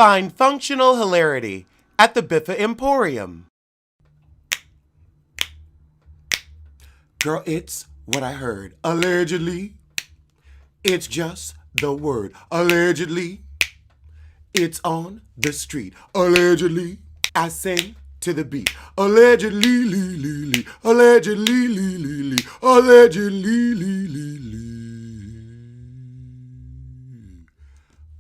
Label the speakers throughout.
Speaker 1: Find functional hilarity at the Biffa Emporium. Girl, it's what I heard. Allegedly, it's just the word. Allegedly, it's on the street. Allegedly, I sing to the beat. Allegedly, lee, lee, lee. Allegedly, lee, lee, lee. Allegedly, lee, lee, lee.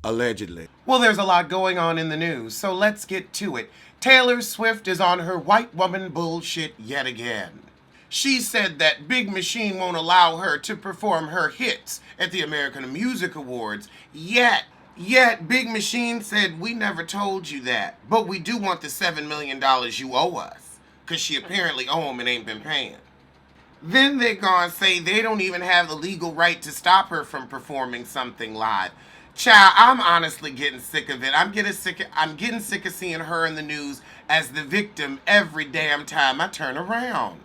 Speaker 1: Allegedly. Well, there's a lot going on in the news, so let's get to it. Taylor Swift is on her white woman bullshit yet again. She said that Big Machine won't allow her to perform her hits at the American Music Awards. Yet, Big Machine said, we never told you that, but we do want the $7 million you owe us, because she apparently owe him and ain't been paying. Then they're gonna say they don't even have the legal right to stop her from performing something live. Child, I'm honestly getting sick of it. I'm getting sick of seeing her in the news as the victim every damn time I turn around.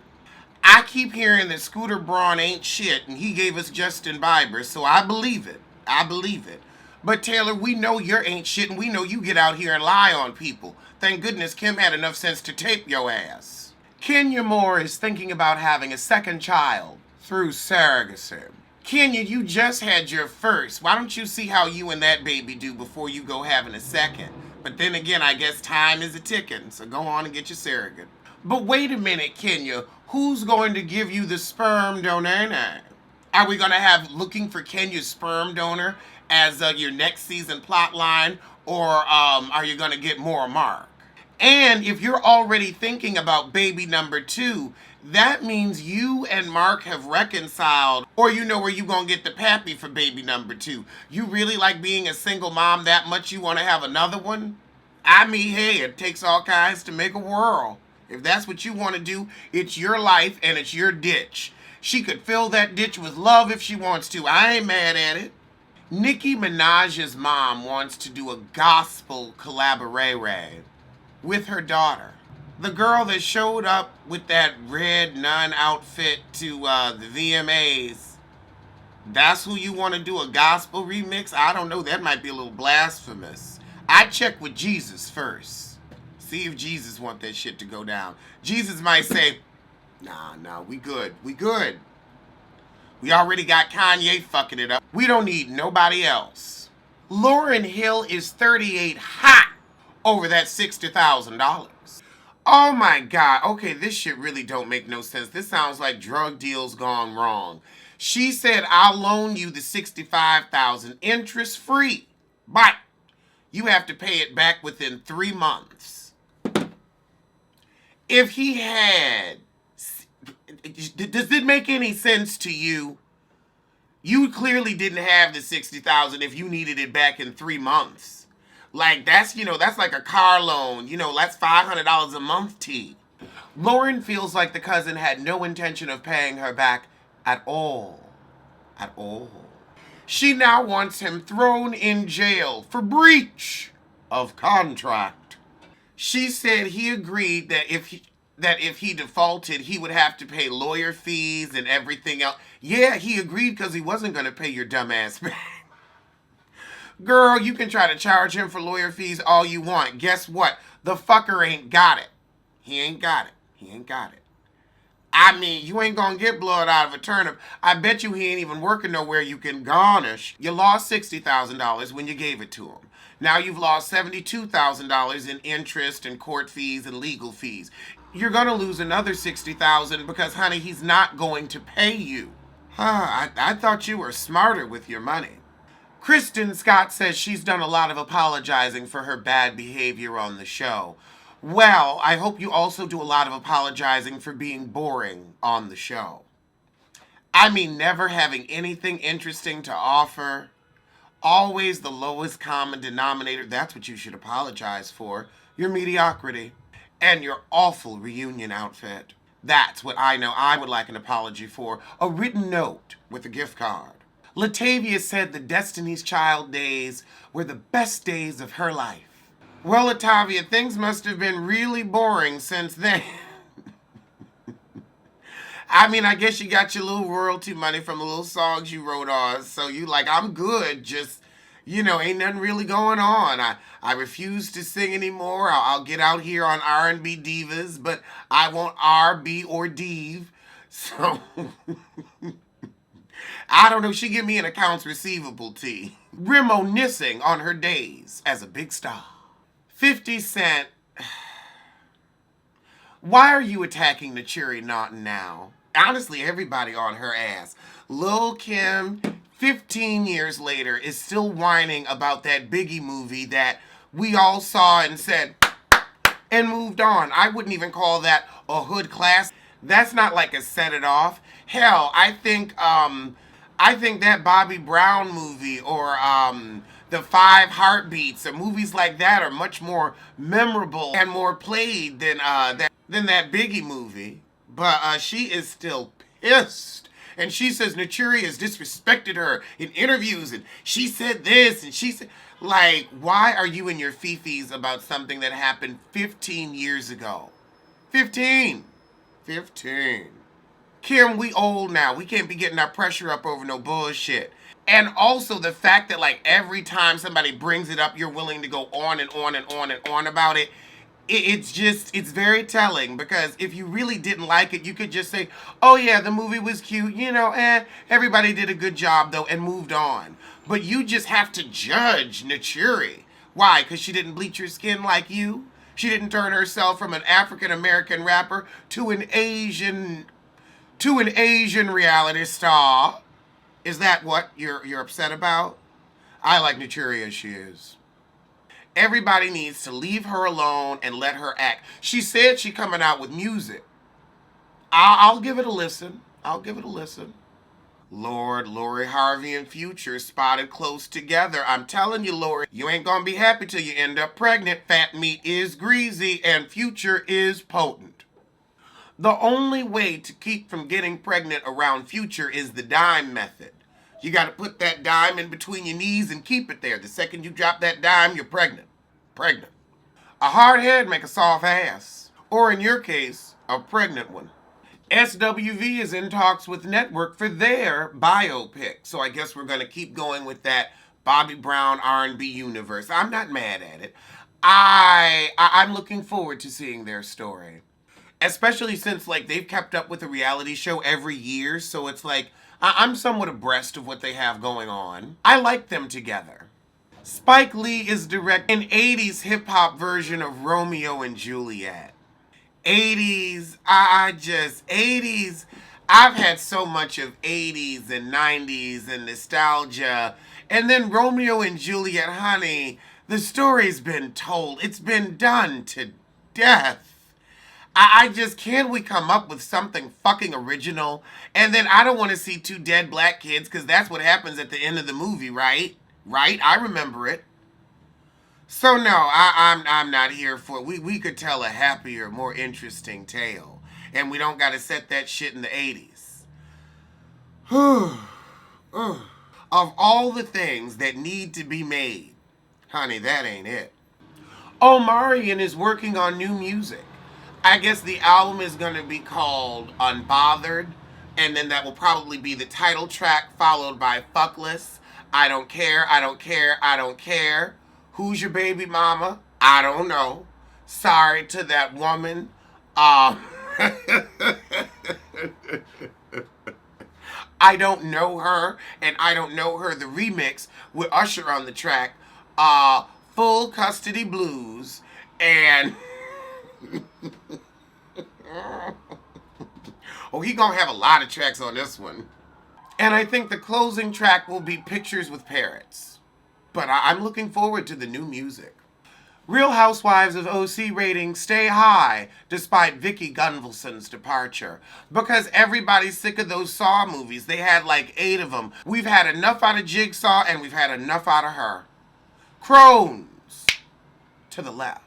Speaker 1: I keep hearing that Scooter Braun ain't shit and he gave us Justin Bieber, so I believe it. But Taylor, we know you're ain't shit and we know you get out here and lie on people. Thank goodness Kim had enough sense to tape your ass. Kenya Moore is thinking about having a second child through surrogacy. Kenya, you just had your first. Why don't you see how you and that baby do before you go having a second? But then again, I guess time is a-ticking, so go on and get your surrogate. But wait a minute, Kenya. Who's going to give you the sperm donor? Are we going to have Looking for Kenya's sperm donor as your next season plot line? Or are you going to get more Mark? And if you're already thinking about baby number 2, that means you and Mark have reconciled, or you know where you going to get the pappy for baby number 2. You really like being a single mom that much you want to have another one? I mean, hey, it takes all kinds to make a world. If that's what you want to do, it's your life and it's your ditch. She could fill that ditch with love if she wants to. I ain't mad at it. Nicki Minaj's mom wants to do a gospel collaborare with her daughter. The girl that showed up with that red nun outfit to the VMAs. That's who you want to do a gospel remix? I don't know. That might be a little blasphemous. I'd check with Jesus first. See if Jesus want that shit to go down. Jesus might say, nah, we good. We already got Kanye fucking it up. We don't need nobody else. Lauryn Hill is 38 hot over that $60,000. Oh my God. Okay, this shit really don't make no sense. This sounds like drug deals gone wrong. She said, I'll loan you the $65,000 interest free, but you have to pay it back within 3 months. If he had, does it make any sense to you? You clearly didn't have the $60,000 if you needed it back in 3 months. Like that's like a car loan. That's $500 a month, T. Lauren feels like the cousin had no intention of paying her back at all. At all. She now wants him thrown in jail for breach of contract. She said he agreed that if he defaulted, he would have to pay lawyer fees and everything else. Yeah, he agreed because he wasn't going to pay your dumb ass back. Girl, you can try to charge him for lawyer fees all you want. Guess what? The fucker ain't got it. He ain't got it. I mean, you ain't going to get blood out of a turnip. I bet you he ain't even working nowhere you can garnish. You lost $60,000 when you gave it to him. Now you've lost $72,000 in interest and court fees and legal fees. You're going to lose another $60,000 because, honey, he's not going to pay you. I thought you were smarter with your money. Kristen Scott says she's done a lot of apologizing for her bad behavior on the show. Well, I hope you also do a lot of apologizing for being boring on the show. I mean, never having anything interesting to offer. Always the lowest common denominator. That's what you should apologize for. Your mediocrity. And your awful reunion outfit. That's what I know I would like an apology for. A written note with a gift card. Latavia said the Destiny's Child days were the best days of her life. Well, Latavia, things must have been really boring since then. I mean, I guess you got your little royalty money from the little songs you wrote on. So you like, I'm good. Just, Ain't nothing really going on. I refuse to sing anymore. I'll get out here on R&B divas, but I won't R, B, or div. So I don't know. She give me an accounts receivable tea. Reminiscing on her days as a big star. 50 Cent. Why are you attacking the Cherry Naughton now? Honestly, everybody on her ass. Lil' Kim, 15 years later, is still whining about that Biggie movie that we all saw and said, and moved on. I wouldn't even call that a hood class. That's not like a set it off. Hell, I think that Bobby Brown movie or the Five Heartbeats or movies like that are much more memorable and more played than that Biggie movie. But she is still pissed. And she says Naturi has disrespected her in interviews and she said this and she said, like, why are you in your fifis about something that happened 15 years ago? 15. 15. Kim, we old now. We can't be getting our pressure up over no bullshit. And also the fact that like every time somebody brings it up, you're willing to go on and on and on and on about it. It's very telling because if you really didn't like it, you could just say, oh yeah, the movie was cute, everybody did a good job though and moved on. But you just have to judge Naturi. Why? Because she didn't bleach her skin like you? She didn't turn herself from an African American rapper to an Asian reality star. Is that what you're upset about? I like Naturi as she is. Everybody needs to leave her alone and let her act. She said she coming out with music. I'll give it a listen. I'll give it a listen. Lord, Lori Harvey and Future spotted close together. I'm telling you, Lori, you ain't gonna be happy till you end up pregnant. Fat meat is greasy and Future is potent. The only way to keep from getting pregnant around Future is the dime method. You gotta put that dime in between your knees and keep it there. The second you drop that dime, you're pregnant. Pregnant. A hard head make a soft ass. Or in your case, a pregnant one. SWV is in talks with Network for their biopic. So I guess we're gonna keep going with that Bobby Brown R&B universe. I'm not mad at it. I'm looking forward to seeing their story. Especially since like they've kept up with a reality show every year, so it's like I'm somewhat abreast of what they have going on. I like them together. Spike Lee is directing an 80s hip-hop version of Romeo and Juliet. 80s, 80s. I've had so much of 80s and 90s and nostalgia. And then Romeo and Juliet, honey, the story's been told. It's been done to death. Can we come up with something fucking original? And then I don't want to see two dead black kids because that's what happens at the end of the movie, right? Right? I remember it. So no, I'm not here for it. We could tell a happier, more interesting tale. And we don't got to set that shit in the 80s. Of all the things that need to be made, honey, that ain't it. Omarion is working on new music. I guess the album is going to be called Unbothered, and then that will probably be the title track followed by Fuckless, I Don't Care, I Don't Care, I Don't Care, Who's Your Baby Mama? I don't know. Sorry to that woman. I don't know her, and I don't know her the remix with Usher on the track, Full Custody Blues, and oh, he gonna have a lot of tracks on this one. And I think the closing track will be Pictures with Parrots. But I'm looking forward to the new music. Real Housewives of OC ratings stay high despite Vicki Gunvalson's departure. Because everybody's sick of those Saw movies. They had like 8 of them. We've had enough out of Jigsaw and we've had enough out of her. Crohn's to the left.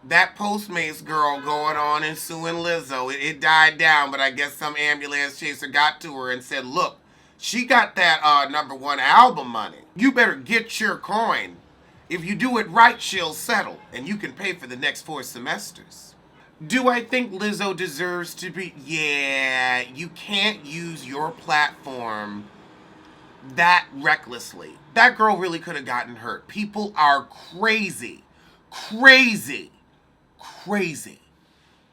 Speaker 1: That Postmates girl going on and suing Lizzo. It died down, but I guess some ambulance chaser got to her and said, look, she got that #1 album money. You better get your coin. If you do it right, she'll settle, and you can pay for the next 4 semesters. Do I think Lizzo deserves to be? Yeah, you can't use your platform that recklessly. That girl really could have gotten hurt. People are crazy. Crazy. Crazy.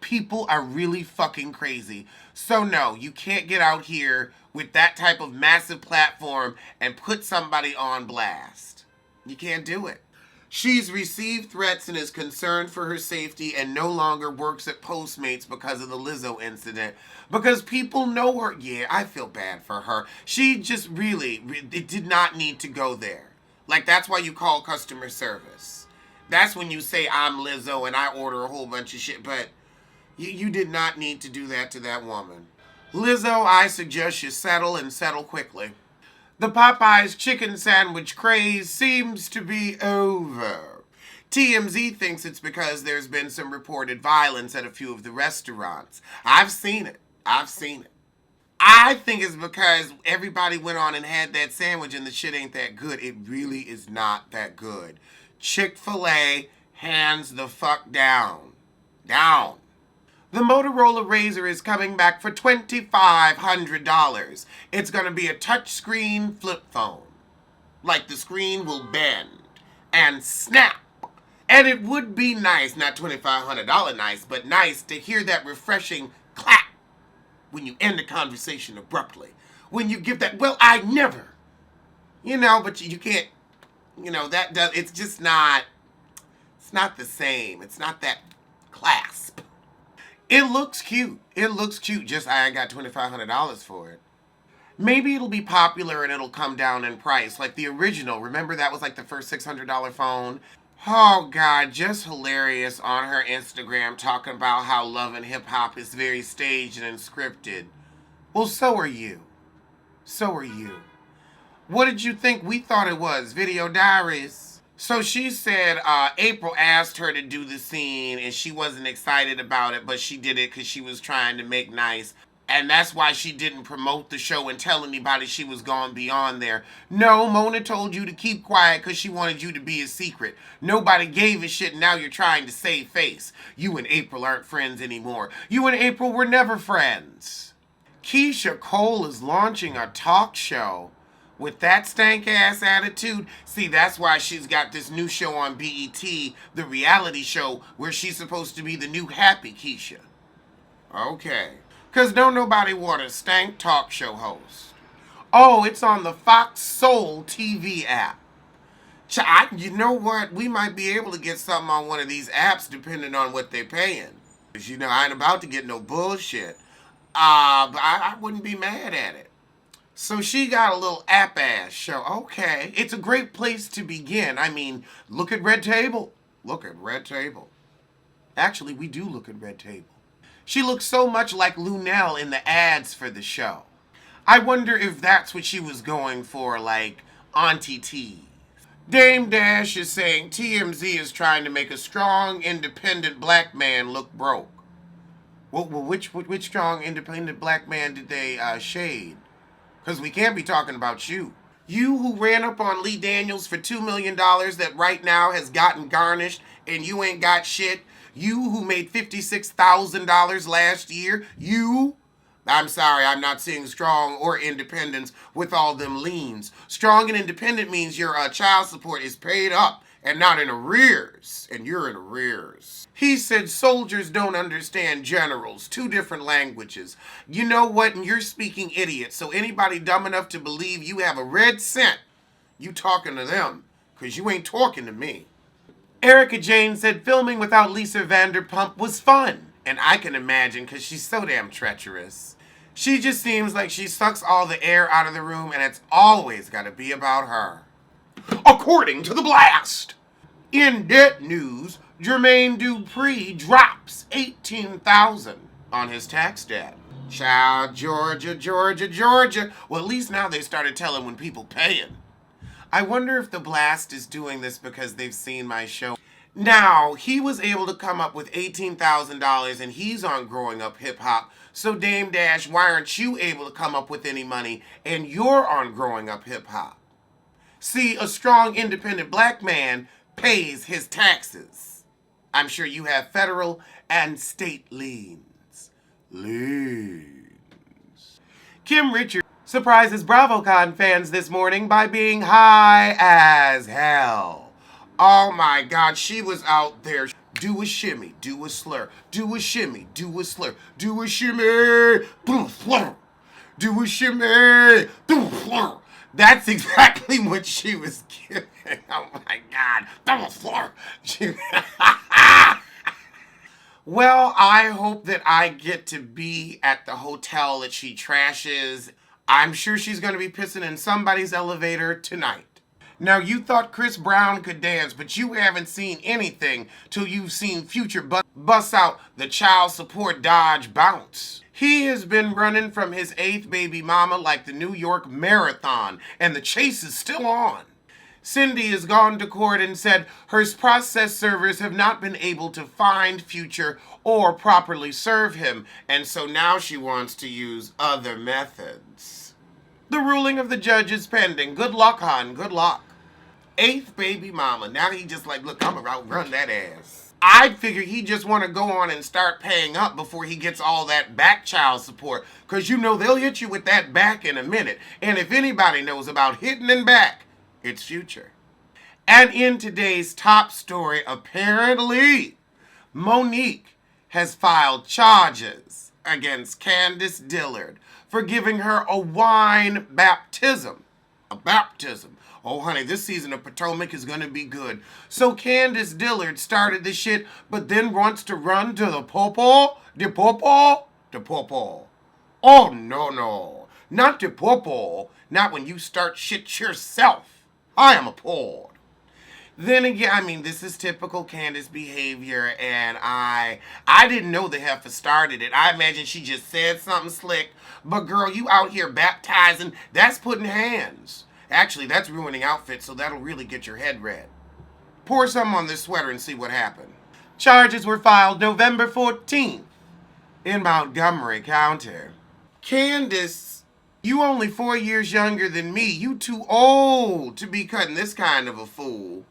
Speaker 1: People are really fucking crazy. So no, you can't get out here with that type of massive platform and put somebody on blast. You can't do it. She's received threats and is concerned for her safety and no longer works at Postmates because of the Lizzo incident. Because people know her. Yeah, I feel bad for her. She just really, it did not need to go there. Like, that's why you call customer service. That's when you say, I'm Lizzo and I order a whole bunch of shit. But you did not need to do that to that woman. Lizzo, I suggest you settle and settle quickly. The Popeyes chicken sandwich craze seems to be over. TMZ thinks it's because there's been some reported violence at a few of the restaurants. I've seen it. I think it's because everybody went on and had that sandwich and the shit ain't that good. It really is not that good. Chick-fil-A, hands the fuck down. Down. The Motorola Razr is coming back for $2,500. It's going to be a touchscreen flip phone. Like the screen will bend and snap. And it would be nice, not $2,500 nice, but nice to hear that refreshing clap when you end a conversation abruptly. When you give that, well, I never. But you can't, that does, it's just not, it's not the same. It's not that clasp. It looks cute. Just I got $2,500 for it. Maybe it'll be popular and it'll come down in price. Like the original. Remember that was like the first $600 phone? Oh, God. Just hilarious on her Instagram talking about how Love and Hip Hop is very staged and scripted. Well, so are you. What did you think we thought it was? Video Diaries? So she said April asked her to do the scene and she wasn't excited about it, but she did it because she was trying to make nice. And that's why she didn't promote the show and tell anybody she was gone beyond there. No, Mona told you to keep quiet because she wanted you to be a secret. Nobody gave a shit and now you're trying to save face. You and April aren't friends anymore. You and April were never friends. Keisha Cole is launching a talk show. With that stank-ass attitude, see, that's why she's got this new show on BET, the reality show, where she's supposed to be the new happy Keisha. Okay. Because don't nobody want a stank talk show host. Oh, it's on the Fox Soul TV app. You know what? We might be able to get something on one of these apps depending on what they're paying. Because, I ain't about to get no bullshit. But I wouldn't be mad at it. So she got a little app-ass show. Okay. It's a great place to begin. I mean, look at Red Table. Actually, we do look at Red Table. She looks so much like Lunel in the ads for the show. I wonder if that's what she was going for, like Auntie T. Dame Dash is saying TMZ is trying to make a strong, independent black man look broke. Well, which strong, independent black man did they shade? Because we can't be talking about you. You who ran up on Lee Daniels for $2 million that right now has gotten garnished and you ain't got shit. You who made $56,000 last year. I'm sorry, I'm not seeing strong or independence with all them liens. Strong and independent means your child support is paid up and not in arrears. And you're in arrears. He said soldiers don't understand generals. 2 different languages. You know what? And you're speaking idiot. So anybody dumb enough to believe you have a red cent, you talking to them. Because you ain't talking to me. Erica Jane said filming without Lisa Vanderpump was fun. And I can imagine because she's so damn treacherous. She just seems like she sucks all the air out of the room and it's always got to be about her. According to The Blast. In debt news, Jermaine Dupri drops $18,000 on his tax debt. Child, Georgia. Well, at least now they started telling when people paying. I wonder if The Blast is doing this because they've seen my show. Now, he was able to come up with $18,000 and he's on Growing Up Hip Hop. So Dame Dash, why aren't you able to come up with any money and you're on Growing Up Hip Hop? See, a strong, independent black man pays his taxes. I'm sure you have federal and state liens. Kim Richards. surprises BravoCon fans this morning by being high as hell. Oh my God, she was out there. Do a shimmy, do a slur, do a shimmy, do a slur, do a shimmy, boom, slur, do a shimmy, boom, slur. That's exactly what she was giving. Oh my God, boom, slur. Well, I hope that I get to be at the hotel that she trashes. I'm sure she's going to be pissing in somebody's elevator tonight. Now, you thought Chris Brown could dance, but you haven't seen anything till you've seen Future bust out the child support Dodge bounce. He has been running from his 8th baby mama like the New York Marathon, and the chase is still on. Cindy has gone to court and said her process servers have not been able to find Future or properly serve him, and so now she wants to use other methods. The ruling of the judge is pending. Good luck, hon. Good luck. 8th baby mama. Now he just like, look, I'm gonna outrun that ass. I'd figure he just want to go on and start paying up before he gets all that back child support, because you know they'll hit you with that back in a minute. And if anybody knows about hitting and back, it's Future. And in today's top story, apparently, Monique has filed charges against Candice Dillard for giving her a wine baptism. A baptism. Oh, honey, this season of Potomac is going to be good. So Candice Dillard started the shit, but then wants to run to the popo? The popo? The popo. Oh, no. Not the popo. Not when you start shit yourself. I am appalled. Then again, I mean, this is typical Candice behavior, and I didn't know the heifer started it. I imagine she just said something slick, but girl, you out here baptizing, that's putting hands. Actually, that's ruining outfits, so that'll really get your head red. Pour some on this sweater and see what happened. Charges were filed November 14th in Montgomery County. Candice, you only 4 years younger than me. You too old to be cutting this kind of a fool.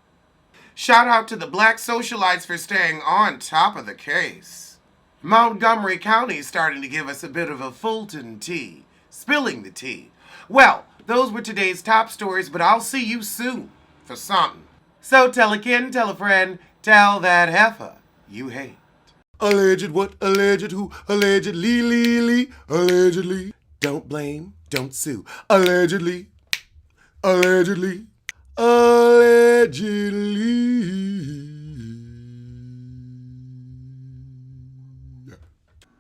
Speaker 1: Shout out to the black socialites for staying on top of the case. Montgomery County is starting to give us a bit of a Fulton tea. Spilling the tea. Well, those were today's top stories, but I'll see you soon for something. So tell a kin, tell a friend, tell that heifer you hate. Alleged what? Alleged who? Allegedly, allegedly. Don't blame, don't sue. Allegedly.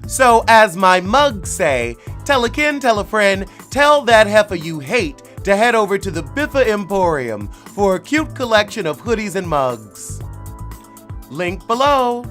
Speaker 1: So, as my mugs say, tell a kin, tell a friend, tell that heifer you hate to head over to the Biffa Emporium for a cute collection of hoodies and mugs. Link below.